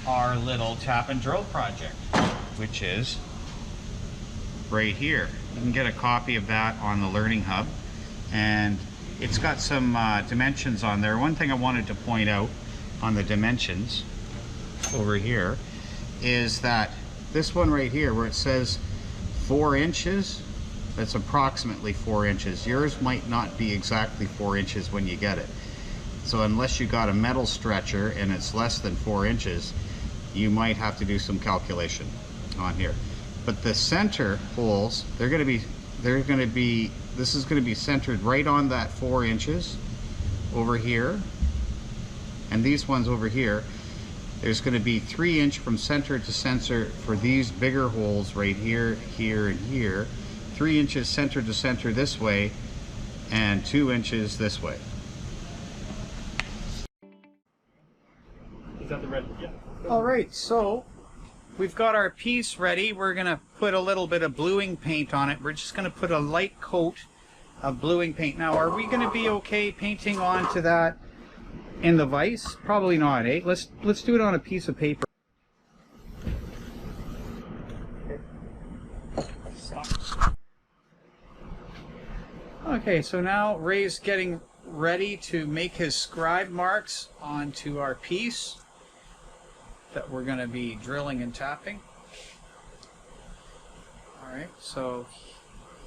our little tap and drill project, which is right here. You can get a copy of that on the Learning Hub, and it's got some dimensions on there. One thing I wanted to point out on the dimensions over here is that this one right here where it says 4 inches, that's approximately 4 inches. Yours might not be exactly 4 inches when you get it. So unless you got a metal stretcher and it's less than 4 inches, you might have to do some calculation on here. But the center holes, this is going to be centered right on that 4 inches over here. And these ones over here, there's going to be 3 inch from center to center for these bigger holes right here, here, and here. 3 inches center to center this way, and 2 inches this way. Is that the red? Yeah. Alright, so we've got our piece ready. We're going to put a little bit of bluing paint on it. We're just going to put a light coat of bluing paint. Now, are we going to be okay painting onto that in the vise? Probably not, eh? Let's do it on a piece of paper. Okay, so now Ray's getting ready to make his scribe marks onto our piece that we're going to be drilling and tapping. Alright, so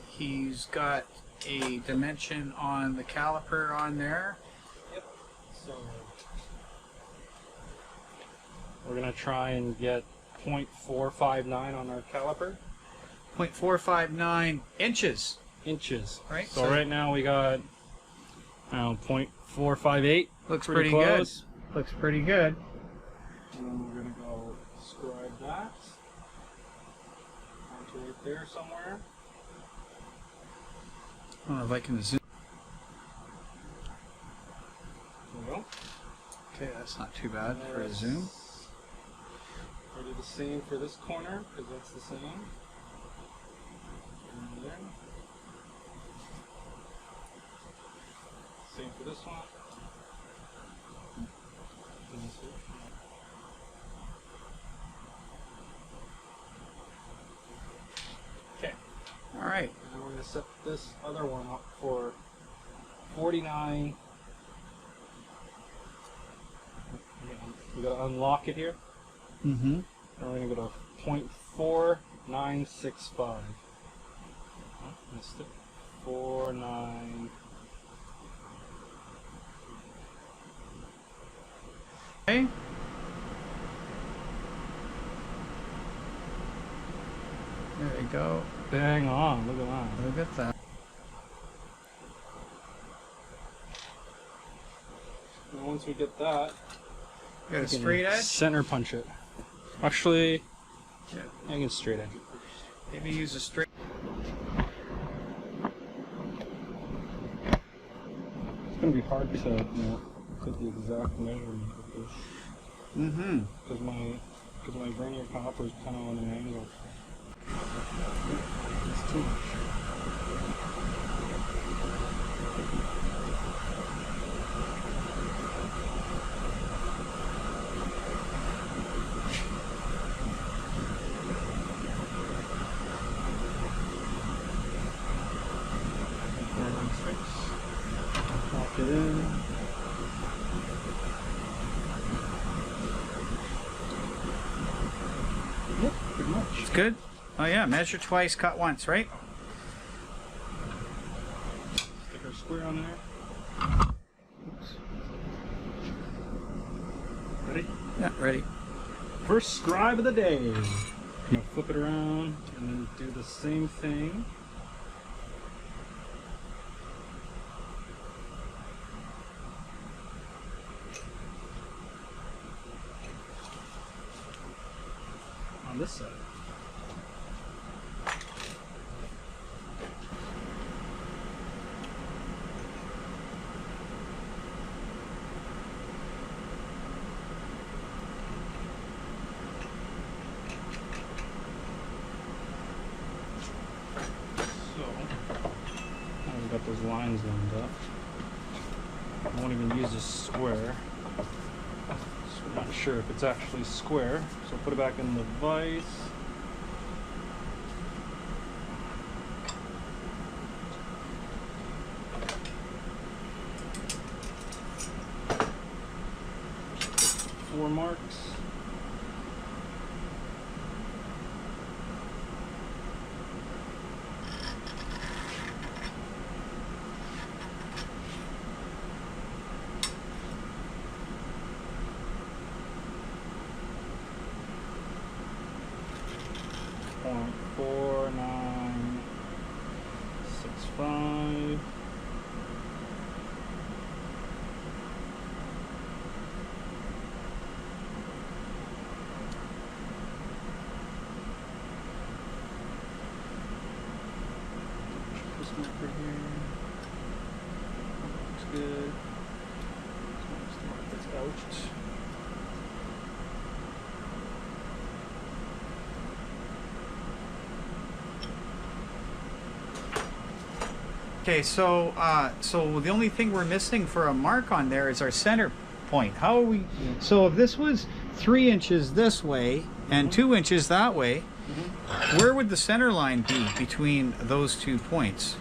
he's got a dimension on the caliper on there. Yep. So we're going to try and get 0.459 on our caliper. 0.459 inches. Inches. Right. So right now we got 0.458. Looks pretty good. Looks pretty good. And then we're going to go scribe that onto right there somewhere. I don't know if I can zoom. There we go. Okay, that's not too bad for a zoom. We'll do the same for this corner because that's the same. And there. Same for this one. Okay. All right. And we're going to set this other one up for 49. We got to unlock it here. Mm-hmm. And we're going to go to 0.4965. Oh, missed it. 49. Okay. There we go. Bang on, look at that. Look at that. And once we get that, Got a straight edge? Center punch it. Actually, Yeah. I can straight edge. Maybe use a straight. It's going to be hard to get the exact measurement of this. Mm-hmm. Because my vernier caliper is kind of on an angle. It's too much. Lock it in. Yep, pretty much. It's good. Oh yeah, measure twice, cut once, right? Stick our square on there. Oops. Ready? Yeah, ready. First scribe of the day. I'm gonna flip it around and then do the same thing. On this side. Got those lines lined up. I won't even use a square. I'm not sure if it's actually square, so put it back in the vise. Four marks. .4965. This marker here. Looks good. This mark that's ouched. Okay, so so the only thing we're missing for a mark on there is our center point. How are we? So if this was 3 inches this way and 2 inches that way, where would the center line be between those 2 points?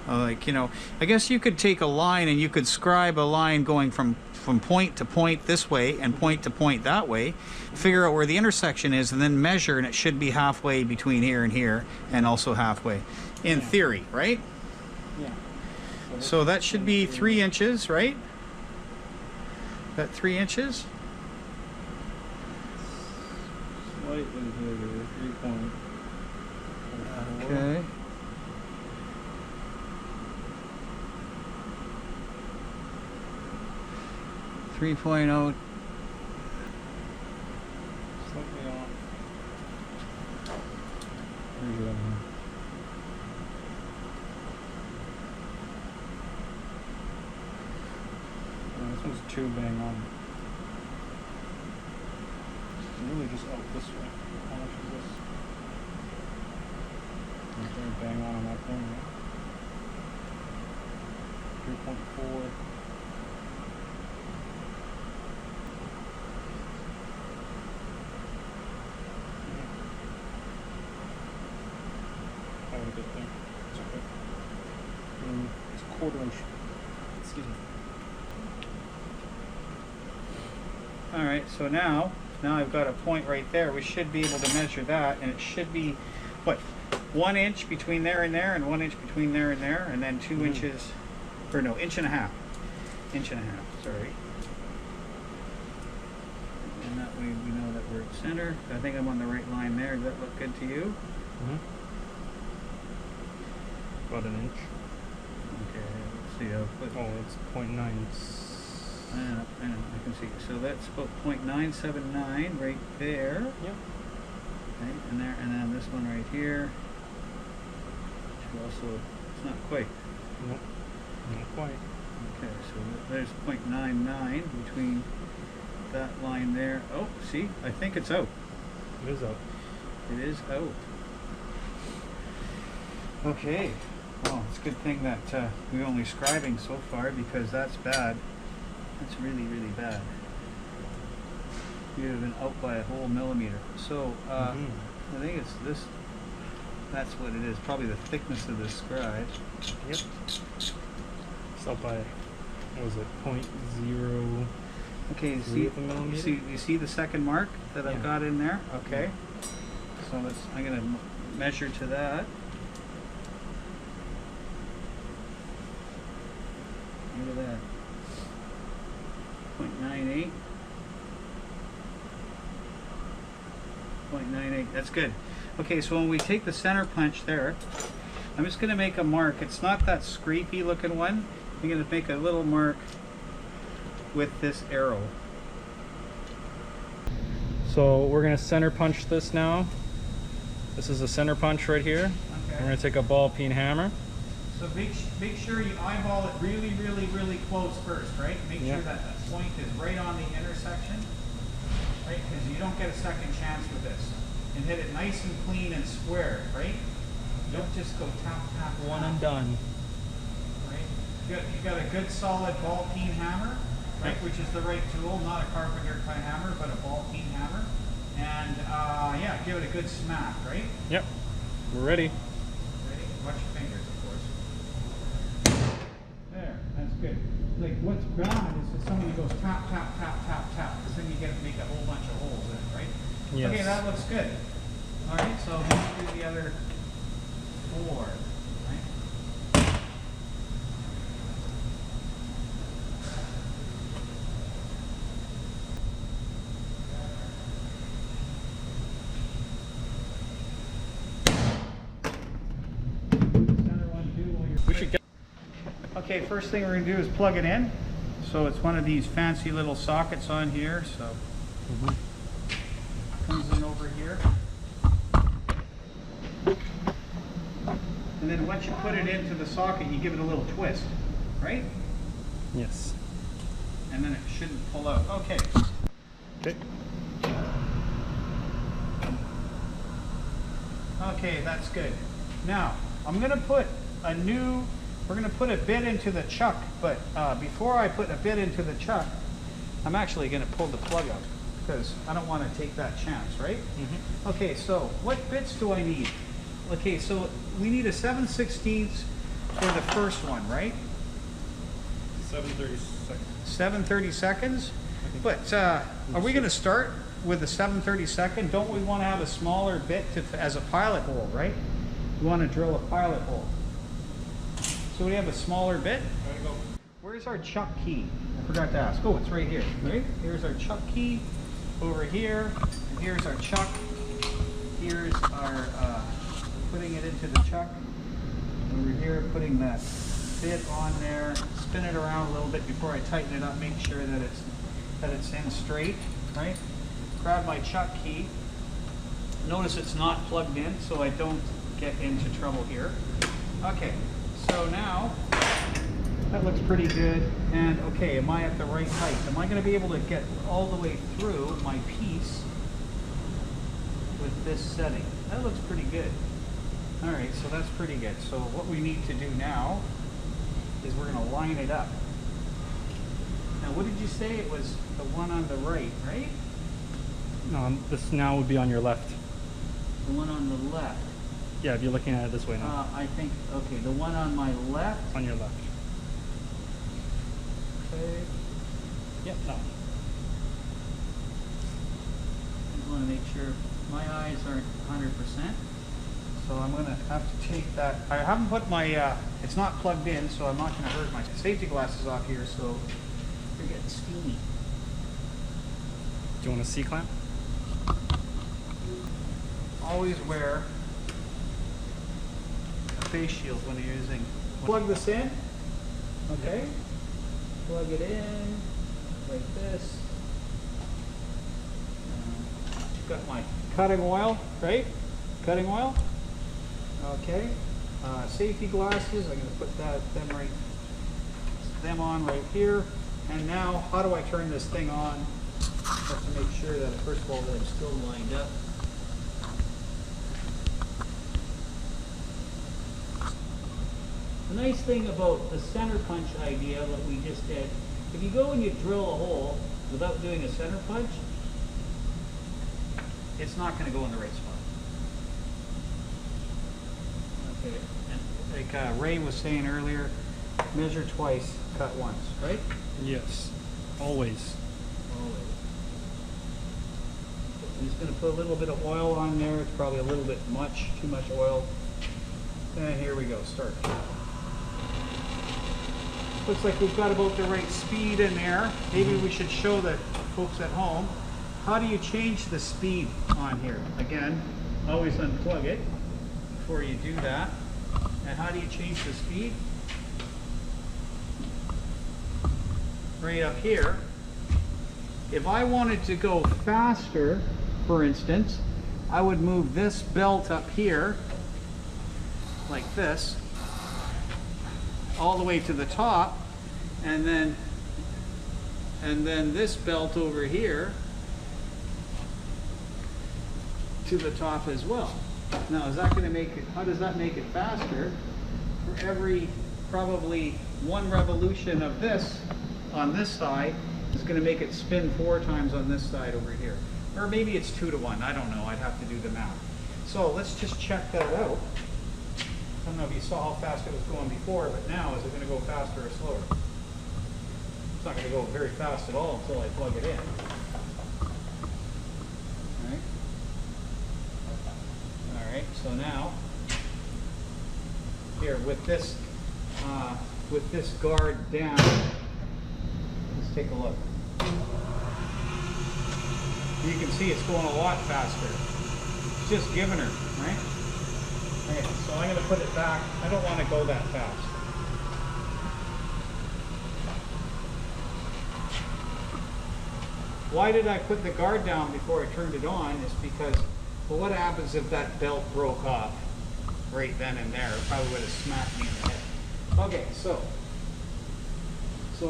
Like, you know, I guess you could take a line and you could scribe a line going from point to point this way and point to point that way, figure out where the intersection is, and then measure, and it should be halfway between here and here, and also halfway, in theory, right? Yeah. So that should be 3 inches, right? That 3 inches? Slightly bigger, 3 point. Okay. Three point oh. Slightly off. Pretty good. This one's too bang on. It's really just out this way. How much is this? Right there, bang on that corner. 3.4. I would get there. It's okay. It's a 1/4 inch. Excuse me. All right, so now I've got a point right there. We should be able to measure that, and it should be, what, 1 inch between there and there, and 1 inch between there and there, and then 2 inches, or no, inch and a half. Inch and a half, sorry. And that way we know that we're at center. I think I'm on the right line there. Does that look good to you? About an inch. Okay, let's see. I'll put, Oh, it's 0.9. I know, I can see. So that's about 0.979 right there. Yep. Okay, and there, and then this one right here. Which also, it's not quite. Nope. Not quite. Okay, so there's 0.99 between that line there. Oh, see, I think it's out. It is out. It is out. Okay. Well, it's a good thing that we're only scribing so far, because that's bad. That's really, really bad. You'd have been out by a whole millimeter. So, I think it's this. That's what it is. Probably the thickness of the scribe. Yep. It's out by, what was it, 0.0. Okay, you see the second mark that I've got in there? Okay. So I'm going to measure to that. Look at that. 0.98. 0.98. That's good. Okay, so when we take the center punch there, I'm just going to make a mark. It's not that scrapey looking one. I'm going to make a little mark with this arrow. So we're going to center punch this now. This is a center punch right here. Okay. We're going to take a ball peen hammer. So make sure you eyeball it really, really, really close first, right? Make sure that that point is right on the intersection, right? Because you don't get a second chance with this. And hit it nice and clean and square, right? Don't just go tap, tap, tap. One and done. Right? You got a good solid ball peen hammer. right? Which is the right tool, not a carpenter kind of hammer, but a ball peen hammer. And yeah, give it a good smack, right? Yep. We're ready. Ready? Watch your fingers, of course. There, that's good. Like what's bad is if somebody goes tap, tap, tap, tap, tap, because then you get to make a whole bunch of holes in it, right? Yes. Okay, that looks good. All right, so let's do the other 4, right? Center one, do while you're We should get. Okay, first thing we're going to do is plug it in. So it's one of these fancy little sockets on here. So comes in over here. And then once you put it into the socket, you give it a little twist, right? Yes. And then it shouldn't pull out. Okay. Okay. Okay, that's good. Now, I'm going to put we're going to put a bit into the chuck, but before I put a bit into the chuck, I'm actually going to pull the plug out because I don't want to take that chance, right? Okay, so what bits do I need? Okay, so we need a 7/16 for the first one, right? 7/32. 7/32. But are we going to start with the 7/32? Don't we want to have a smaller bit as a pilot hole, right? We want to drill a pilot hole. So we have a smaller bit. Where's our chuck key? I forgot to ask. Oh, it's right here. Right? Here's our chuck key. Over here. And here's our chuck. Here's our putting it into the chuck. Over here, putting that bit on there. Spin it around a little bit before I tighten it up. Make sure that it's in straight. Right? Grab my chuck key. Notice it's not plugged in, so I don't get into trouble here. Okay. So now, that looks pretty good. And okay, am I at the right height? Am I going to be able to get all the way through my piece with this setting? That looks pretty good. All right, so that's pretty good. So what we need to do now is we're going to line it up. Now, what did you say? It was the one on the right, right? No, this now would be on your left. The one on the left. Yeah, if you're looking at it this way now. I think, okay, the one on my left. On your left. Okay. Yep, no. I want to make sure my eyes aren't 100%. So I'm going to have to take that. I haven't put my, it's not plugged in, so I'm not going to hurt my safety glasses off here, so they're getting steamy. Do you want a C-clamp? Always wear a face shield when you're using. Plug this in. Okay. Plug it in like this. Got my cutting oil, right? Cutting oil. Okay. Safety glasses. I'm going to put them on right here. And now, how do I turn this thing on? I have to make sure that first of all that it's still lined up. The nice thing about the center punch idea that we just did, if you go and you drill a hole without doing a center punch, it's not going to go in the right spot. Okay, and like Ray was saying earlier, measure twice, cut once, right? Yes, always. Always. I'm just going to put a little bit of oil on there. It's probably a little bit much, too much oil. And here we go, start. Looks like we've got about the right speed in there. Maybe we should show the folks at home. How do you change the speed on here? Again, always unplug it before you do that. And how do you change the speed? Right up here. If I wanted to go faster, for instance, I would move this belt up here, like this, all the way to the top, and then this belt over here to the top as well. Now, is that going to make it? How does that make it faster? For every probably one revolution of this, on this side is going to make it spin 4 times on this side over here. Or maybe it's 2 to 1, I don't know, I'd have to do the math. So let's just check that out. I don't know if you saw how fast it was going before, but now is it going to go faster or slower? It's not going to go very fast at all until I plug it in. Alright, so now, here with this guard down, let's take a look. You can see it's going a lot faster. It's just giving her, right? Okay, so I'm going to put it back. I don't want to go that fast. Why did I put the guard down before I turned it on is because, well, what happens if that belt broke off right then and there? It probably would have smacked me in the head. Okay, so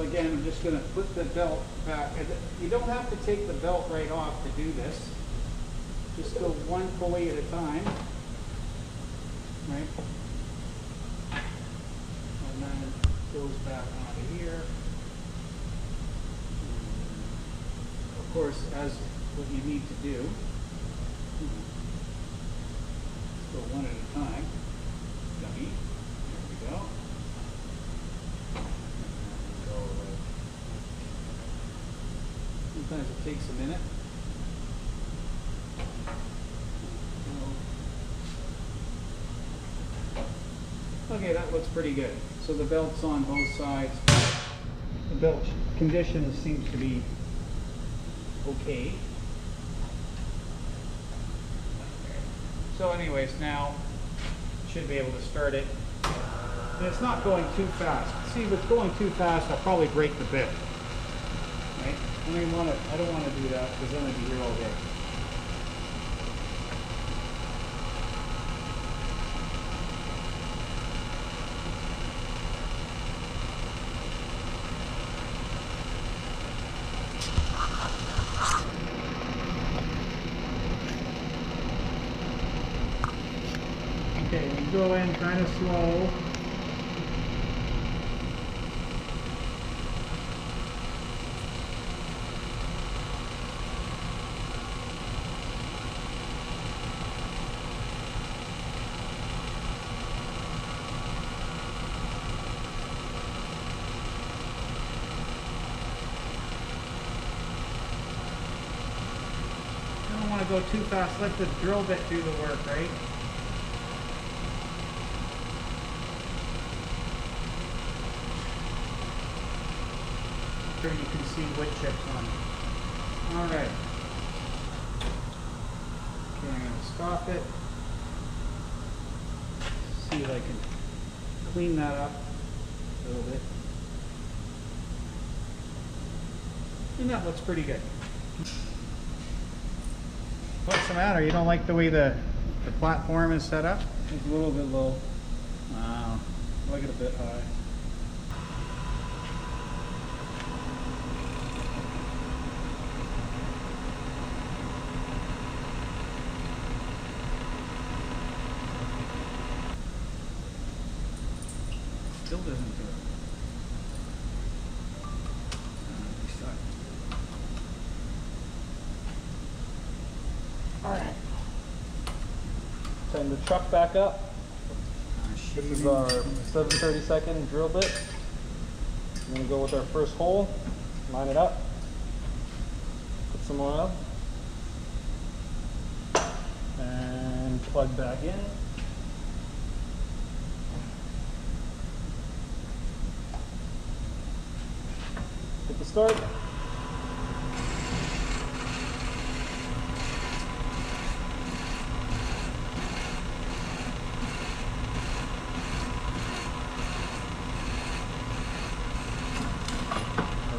again, I'm just going to put the belt back. You don't have to take the belt right off to do this. Just go one pulley at a time. Right? And then it goes back onto here. Of course, as what you need to do, let's go one at a time. Dummy. There we go. Sometimes it takes a minute. Okay, that looks pretty good. So the belt's on both sides. The belt condition seems to be okay. So anyways, now should be able to start it. And it's not going too fast. See, if it's going too fast, I'll probably break the bit. Right? I don't want to do that because then I'll be here all day. Okay, we go in kind of slow. I don't want to go too fast. Let the drill bit do the work, right? You can see wood chips on it. Alright. Okay, I'm going to stop it. See if I can clean that up a little bit. And that looks pretty good. What's the matter? You don't like the way the platform is set up? It's a little bit low. Wow. I like it a bit high. Still doesn't do it. Alright. Time to truck back up. This is our 7/32 drill bit. I'm going to go with our first hole, line it up, put some oil, and plug back in. Hit the start.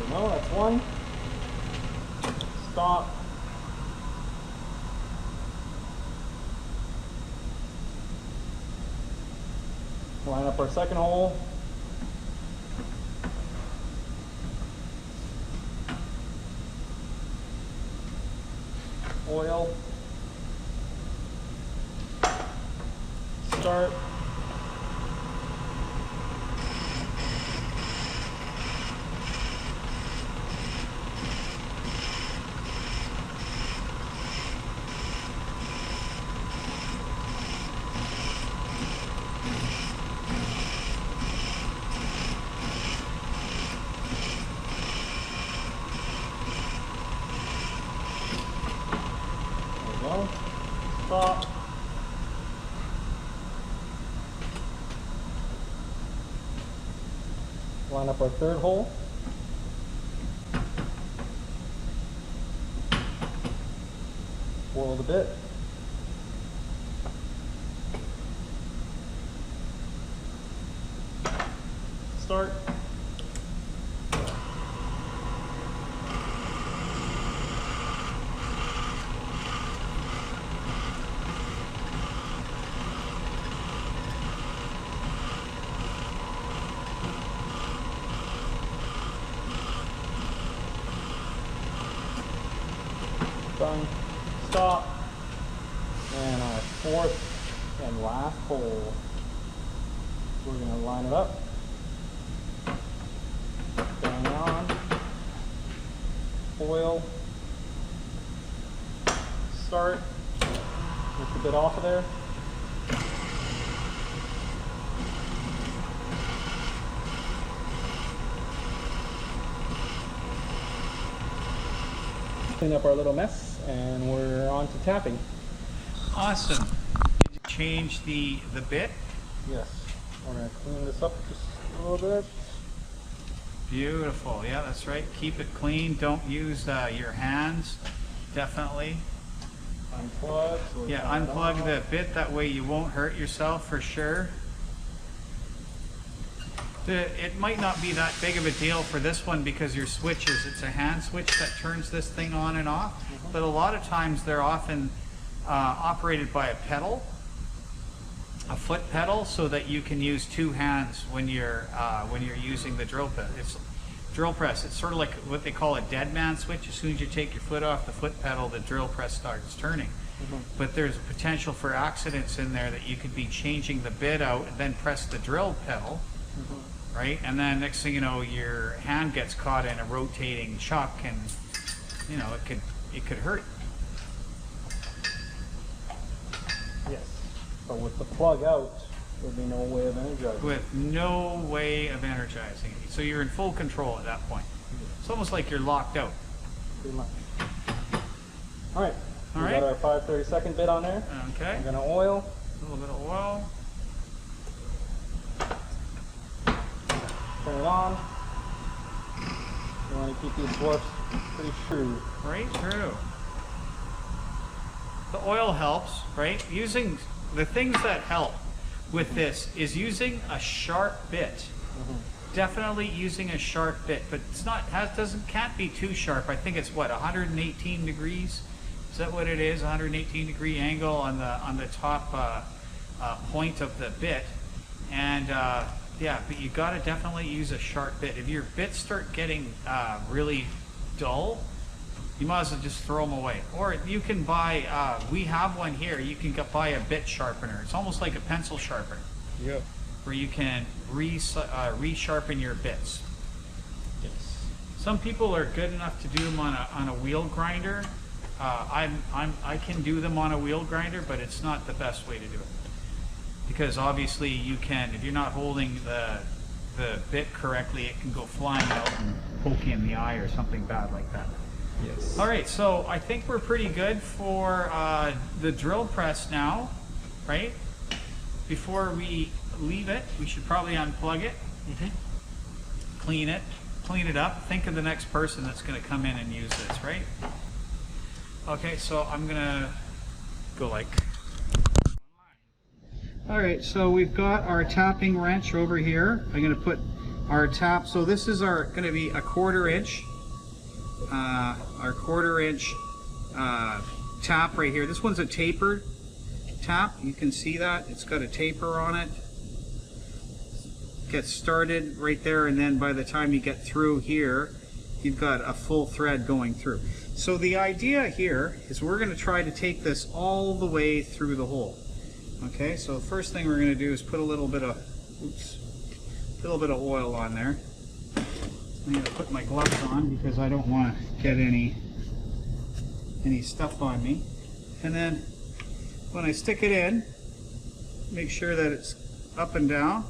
No, that's one. Stop. Line up our second hole. Oil. Start. Line up our third hole. Swirl the bit. Start. Done. Stop. And our fourth and last hole. We're going to line it up. Bang on. Foil. Start. Lift the bit off of there. Clean up our little mess, and we're on to tapping. Awesome. Did you change the bit? Yes. We're going to clean this up just a little bit. Beautiful. Yeah, that's right. Keep it clean. Don't use your hands. Definitely. Unplug. So Yeah, unplug the bit. That way you won't hurt yourself for sure. It might not be that big of a deal for this one because your switches, it's a hand switch that turns this thing on and off. But a lot of times they're often operated by a pedal, a foot pedal, so that you can use two hands when you're using the drill press. It's sort of like what they call a dead man switch. As soon as you take your foot off the foot pedal, the drill press starts turning. But there's potential for accidents in there that you could be changing the bit out and then press the drill pedal. Right, and then next thing you know, your hand gets caught in a rotating chuck, and you know it could hurt. Yes, but with the plug out, there'd be no way of energizing. With no way of energizing it, so you're in full control at that point. It's almost like you're locked out. Pretty much. All right. All We right. got our 5/32 bit on there. Okay. I'm gonna oil. A little bit of oil. Turn it on. You want to keep these dwarfs pretty true. Right through. The oil helps, right? Using the things that help with this is using a sharp bit. Definitely using a sharp bit, but it's not can't be too sharp. I think it's what, 118 degrees. Is that what it is? 118 degree angle on the top point of the bit, and yeah, but you got to definitely use a sharp bit. If your bits start getting really dull, you might as well just throw them away. Or you can buy, we have one here, you can buy a bit sharpener. It's almost like a pencil sharpener. Yep. Where you can resharpen your bits. Yes. Some people are good enough to do them on a wheel grinder. I can do them on a wheel grinder, but it's not the best way to do it. Because obviously you can, if you're not holding the bit correctly, it can go flying out and poke you in the eye or something bad like that. Yes. All right, so I think we're pretty good for the drill press now, right? Before we leave it, we should probably unplug it, clean it up. Think of the next person that's going to come in and use this, right? Okay, so I'm going to go like... All right, so we've got our tapping wrench over here. I'm going to put our tap, so this is going to be a 1/4 inch, our 1/4 inch tap right here. This one's a tapered tap. You can see that. It's got a taper on it. Gets started right there, and then by the time you get through here, you've got a full thread going through. So the idea here is we're going to try to take this all the way through the hole. Okay, so the first thing we're going to do is put a little bit of oil on there. I'm going to put my gloves on because I don't want to get any stuff on me. And then when I stick it in, make sure that it's up and down.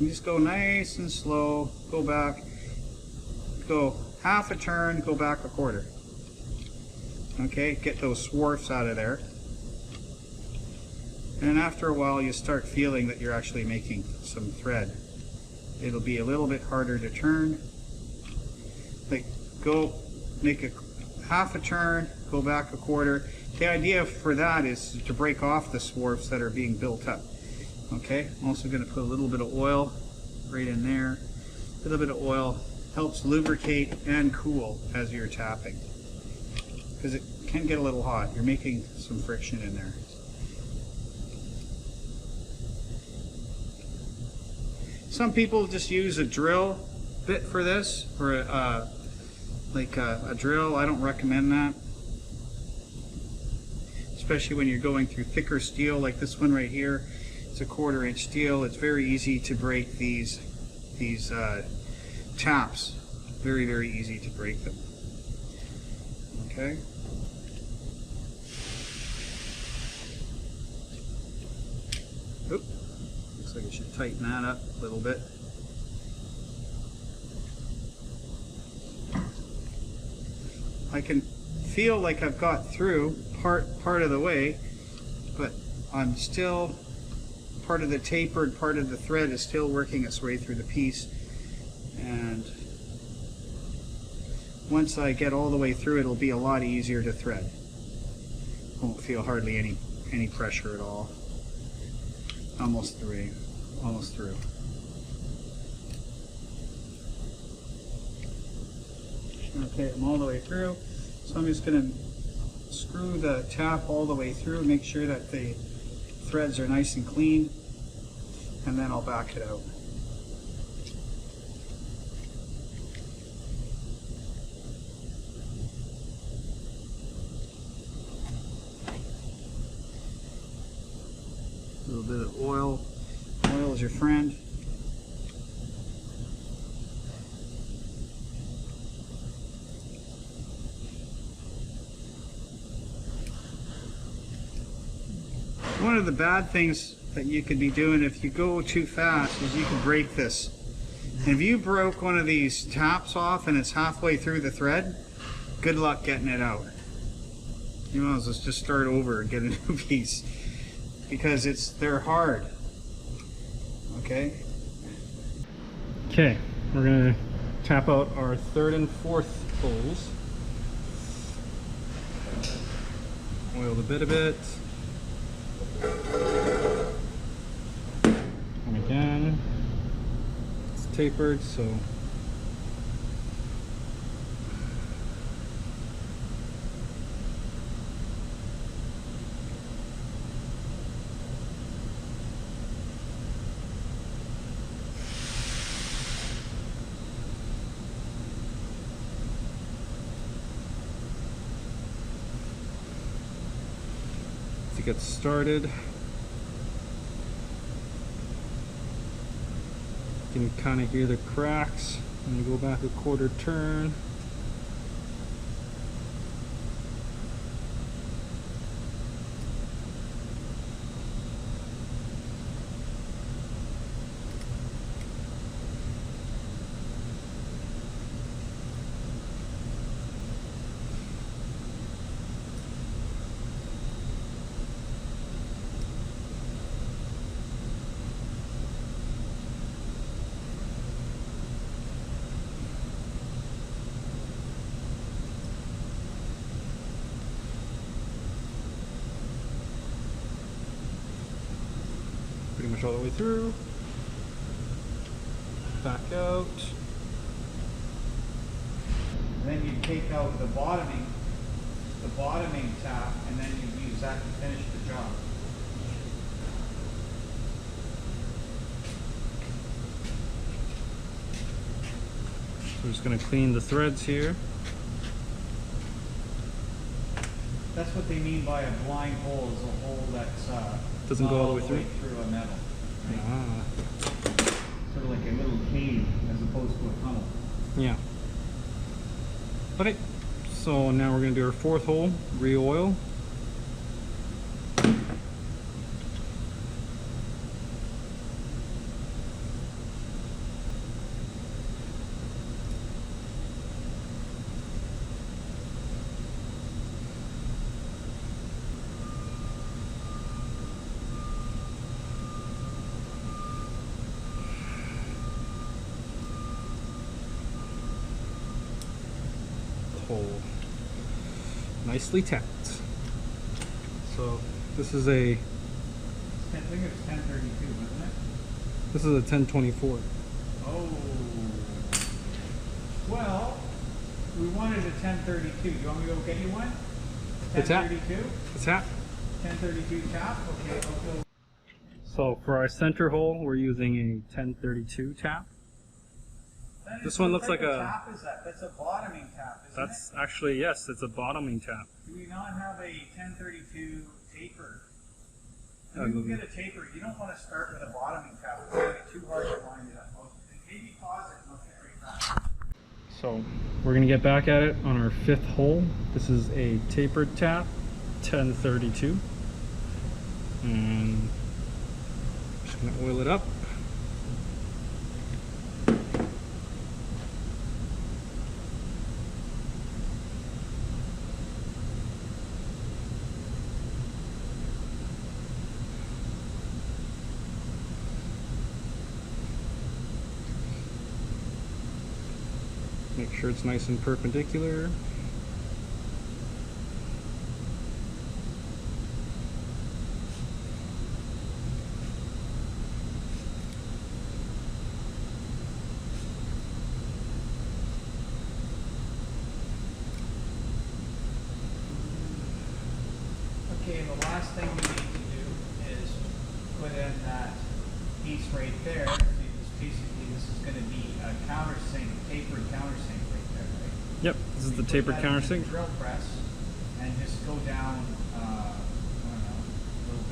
You just go nice and slow, go back, go half a turn, go back a 1/4. Okay, get those swarfs out of there. And after a while you start feeling that you're actually making some thread. it'll be a little bit harder to turn. Like, go make a half a turn, go back a quarter. The idea for that is to break off the swarfs that are being built up. Okay, I'm also going to put a little bit of oil right in there. A little bit of oil helps lubricate and cool as you're tapping, because it can get a little hot. You're making some friction in there. Some people just use a drill bit for this, or a drill. I don't recommend that, especially when you're going through thicker steel like this one right here. It's a 1/4 inch steel. It's very easy to break these taps. Very, very easy to break them. Okay. Oop. Looks like I should tighten that up a little bit. I can feel like I've got through part of the way, but I'm still, part of the tapered part of the thread is still working its way through the piece. And once I get all the way through, it'll be a lot easier to thread. Won't feel hardly any pressure at all. Almost through. Almost through. Okay, I'm all the way through. So I'm just going to screw the tap all the way through, make sure that the threads are nice and clean, and then I'll back it out. A little bit of oil. Oil is your friend. One of the bad things that you could be doing if you go too fast is you could break this. And if you broke one of these taps off and it's halfway through the thread, good luck getting it out. You might as well just start over and get a new piece, because they're hard. Okay? Okay, we're gonna tap out our 3rd and 4th holes. Oil the bit a bit. And again, it's tapered, so to get started. You can kind of hear the cracks when you go back a 1/4 turn. Pretty much all the way through. Back out. Then you take out the bottoming tap, and then you use that to finish the job. So we're just going to clean the threads here. That's what they mean by a blind hole, is a hole that's Doesn't go all the way through a metal. Right? Ah. Sort of like a little cave as opposed to a tunnel. Yeah. Okay, so now we're going to do our 4th hole, re-oil. hole. Nicely tapped. So this is a, I think it was 1032, wasn't it? this is a 1024. Oh. Well, we wanted a 1032. You want me to go get you one? The tap. 1032? The tap. 1032 tap? Okay, I'll go. So for our center hole, we're using a 1032 tap. This one looks like a tap is that? That's a bottoming tap, isn't That's actually, yes, it's a bottoming tap. Do we not have a 1032 taper? When we go get a taper, you don't want to start with a bottoming tap. It's going to be too hard to wind it up. Maybe pause it and look at it right back. So we're going to get back at it on our 5th hole. This is a tapered tap, 1032. And just going to oil it up. Make sure it's nice and perpendicular. Okay, the last thing we need to do is put in that piece right there. Basically, this is going to be a countersink, tapered countersink right there, right? Yep, this is the tapered countersink. Drill press and just go down, I don't know, a little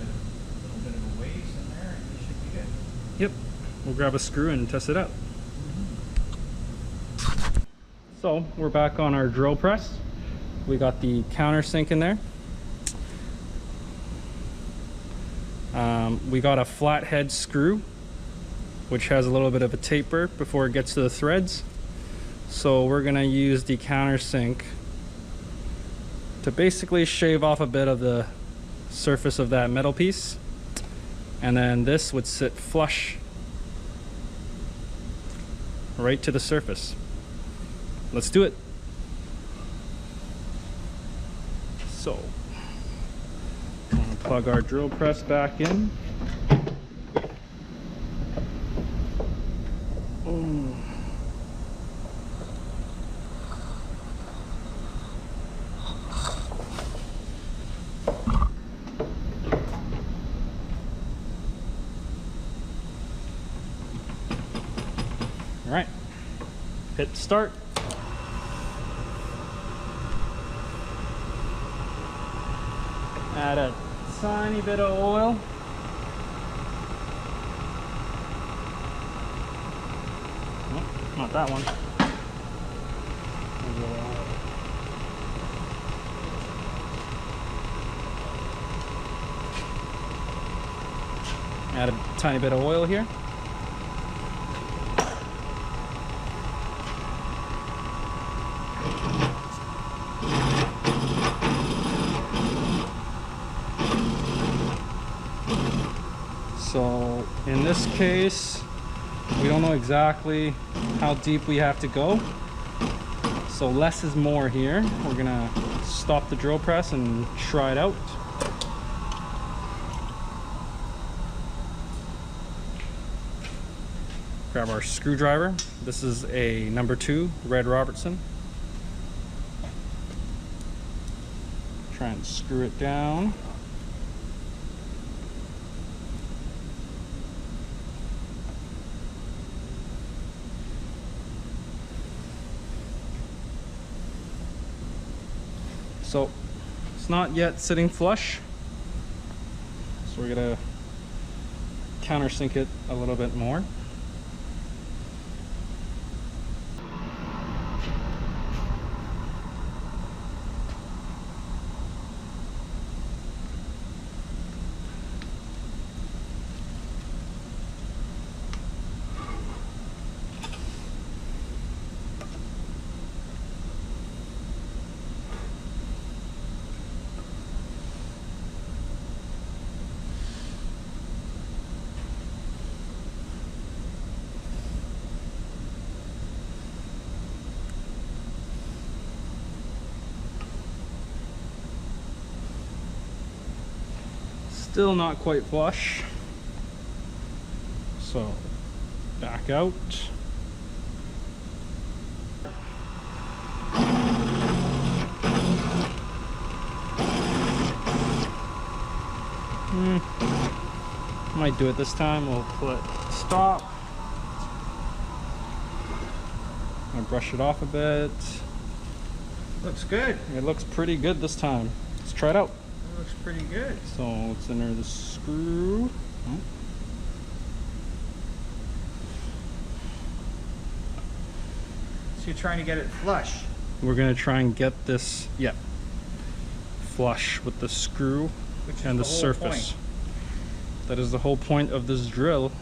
bit of a ways in there, and you should be good. Yep, we'll grab a screw and test it out. So we're back on our drill press. We got the countersink in there. We got a flathead screw, which has a little bit of a taper before it gets to the threads. So we're gonna use the countersink to basically shave off a bit of the surface of that metal piece. And then this would sit flush right to the surface. Let's do it. So, I'm gonna plug our drill press back in. All right, hit start. Add a tiny bit of oil. Nope, not that one. Add a tiny bit of oil here. So in this case, we don't know exactly how deep we have to go. So less is more here. We're gonna stop the drill press and try it out. Grab our screwdriver. This is a number 2 Red Robertson. Try and screw it down. So it's not yet sitting flush, so we're gonna countersink it a little bit more. Still not quite flush. So back out. Might do it this time. We'll put stop. I'm gonna brush it off a bit. Looks good. It looks pretty good this time. Let's try it out. It looks pretty good. So let's enter the screw. So you're trying to get it flush. We're gonna try and get this, flush with the screw and the surface. That is the whole point of this drill.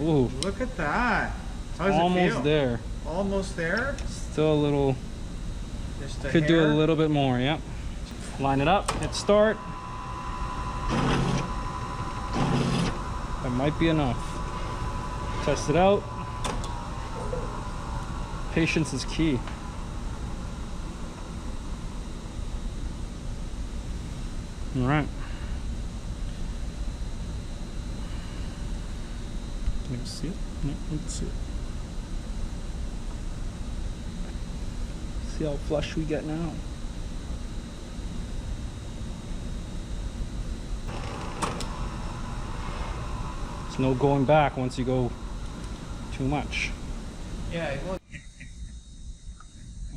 Ooh, Look at that. How does it almost feel? there. Almost there. Still a little. Just a Could do a hair. little bit more. Yep. Line it up. Hit start. That might be enough. Test it out. Patience is key. All right. Can you see it? No, let's see it. See how flush we get now. There's no going back once you go too much. Yeah. Well,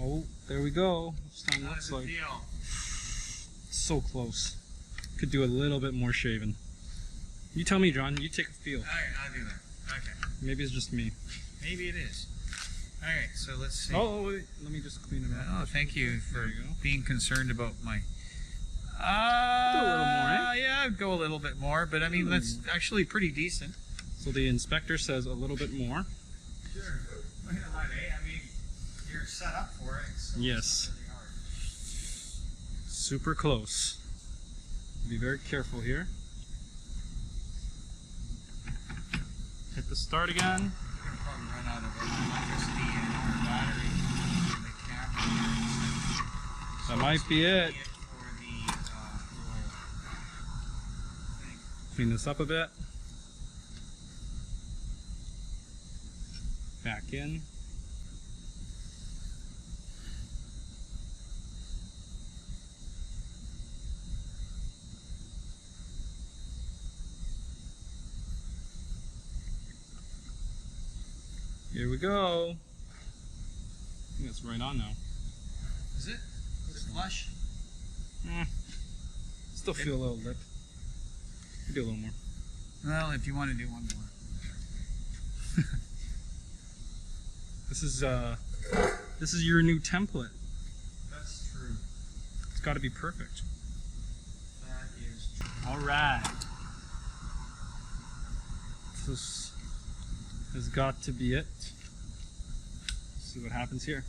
Oh, there we go. This time how looks does it like feel? so close. Could do a little bit more shaving. You tell me, John. You take a feel. All right, I'll do that. Okay. Maybe it's just me. Maybe it is. All right, so let's see. Oh, wait. Let me just clean it up. Oh, thank you for There you go. being concerned about my. Do a little more, eh? Yeah, I'd go a little bit more, but I mean that's actually pretty decent. So the inspector says a little bit more. Sure. Why not, eh? I mean, you're set up for it. So Yes. It's not really hard. Super close. Be very careful here. Hit the start again. We're gonna probably run out of electricity in our battery in the camera. That might be it. For the little thing. Clean this up a bit. Back in. Here we go. I think that's right on now. Is it? Is it flush? Still feel a little lip. Could do a little more. Well, if you want to do one more. This is your new template. That's true. It's got to be perfect. That is true. All right. This has got to be it. See what happens here.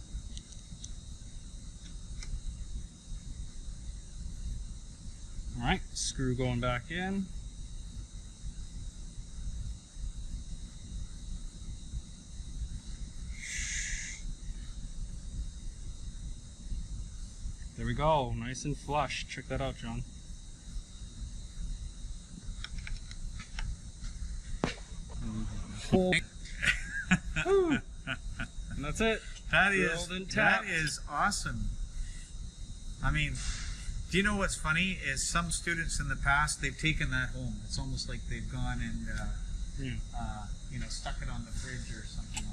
All right, screw going back in. There we go, nice and flush. Check that out, John. And that's it. That Drilled and tapped. is awesome. I mean, do you know what's funny is some students in the past they've taken that home. It's almost like they've gone and Yeah. stuck it on the fridge or something